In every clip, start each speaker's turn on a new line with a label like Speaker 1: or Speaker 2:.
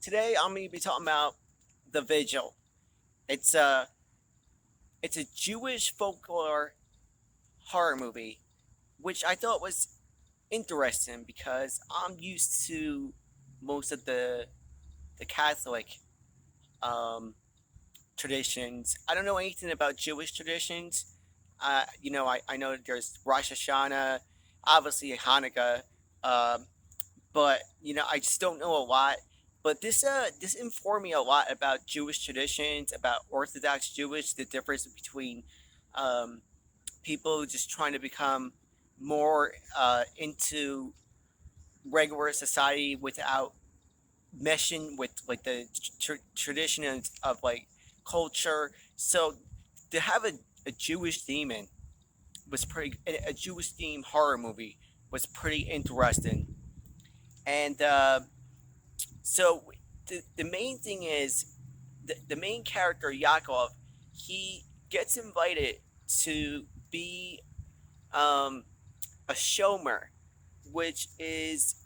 Speaker 1: Today I'm going to be talking about the Vigil. It's a it's a Jewish folklore horror movie, which I thought was interesting because I'm used to most of the Catholic um, traditions. I don't know anything about Jewish traditions. I know there's Rosh Hashanah, obviously Hanukkah, um, but I just don't know a lot. But this informed me a lot about Jewish traditions, about Orthodox Jewish, the difference between um, people just trying to become more into regular society without meshing with like the traditions of like culture. So to have a Jewish demon was pretty a Jewish themed horror movie was pretty interesting. And so the main thing is the main character Yakov, he gets invited to be um, a shomer, which is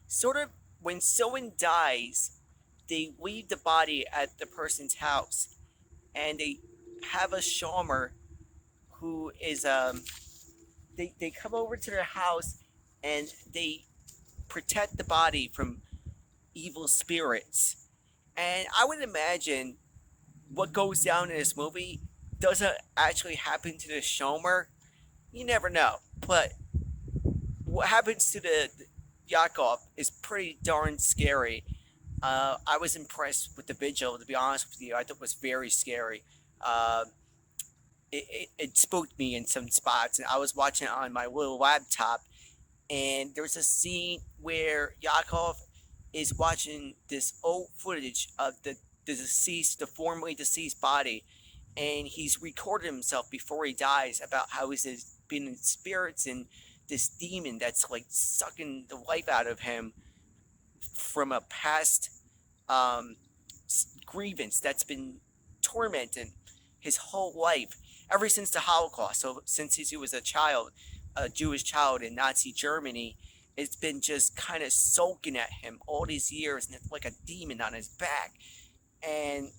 Speaker 1: sort of when someone dies, they leave the body at the person's house, and they have a shomer who is they come over to their house and they protect the body from evil spirits. And I would imagine what goes down in this movie doesn't actually happen to the Shomer. You never know. But what happens to the Yakov is pretty darn scary. I was impressed with the Vigil, to be honest with you. I thought it was very scary. Uh, it spooked me in some spots, and I was watching it on my little laptop, and there's a scene where Yakov is watching this old footage of the formerly deceased body, and he's recorded himself before he dies about how he's been in spirits and this demon that's like sucking the life out of him from a past um, grievance that's been tormenting his whole life ever since the Holocaust. So since he was a Jewish child in Nazi Germany, it's been just kind of soaking at him all these years, and it's like a demon on his back. And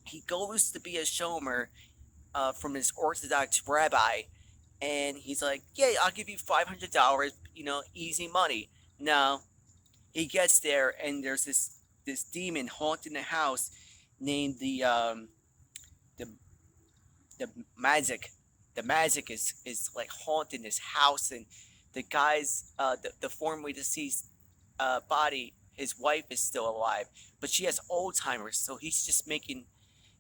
Speaker 1: he goes to be a shomer from his Orthodox rabbi, and he's like, "Yeah, I'll give you $500, easy money." No, he gets there, and there's this demon haunting the house named the the magic. The magic is like haunting this house, and the guy's the formerly deceased body. His wife is still alive, but she has Alzheimer's, so he's just making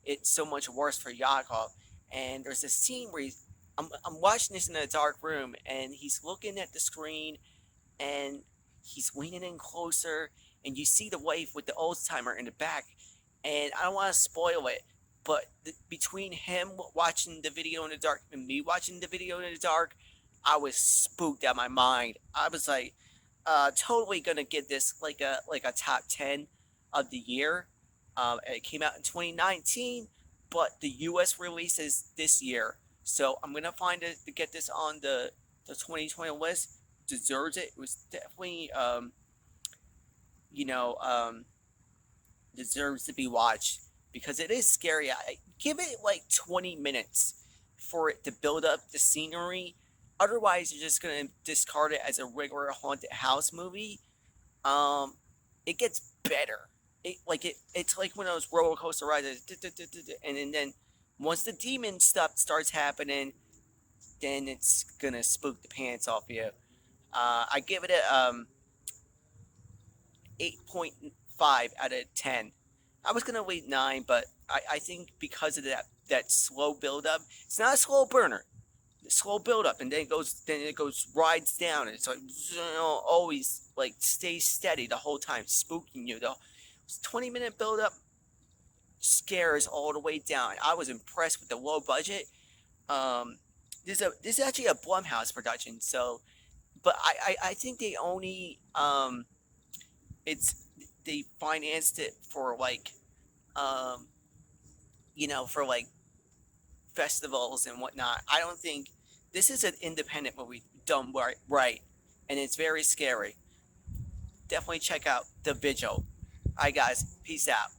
Speaker 1: it so much worse for Yakov. And there's a scene where I'm watching this in a dark room, and he's looking at the screen, and he's leaning in closer, and you see the wife with the Alzheimer in the back. And I don't want to spoil it, but between him watching the video in the dark and me watching the video in the dark, I was spooked out of my mind. I was like, totally gonna get this like a top 10 of the year. It came out in 2019, but the U.S. release is this year, so I'm gonna find it to get this on the 2020 list. Deserves it. It was definitely you know um, deserves to be watched because it is scary. I give it like 20 minutes for it to build up the scenery. Otherwise, you're just gonna discard it as a regular haunted house movie. Um, it gets better. It's like one of those roller coaster rides, and then once the demon stuff starts happening, then it's gonna spook the pants off you. I give it a 8.5 out of 10. I was gonna rate 9, but I think because of that slow build up, it's not a slow burner. Slow build up, and then it goes rides down, and it's like always like stays steady the whole time, spooking you. The 20-minute build up scares all the way down. I was impressed with the low budget. Um, this is actually a Blumhouse production, so but I think they only it's they financed it for like um for like festivals and whatnot. I don't think this is an independent movie done right, and it's very scary. Definitely check out The Vigil. All right, guys. Peace out.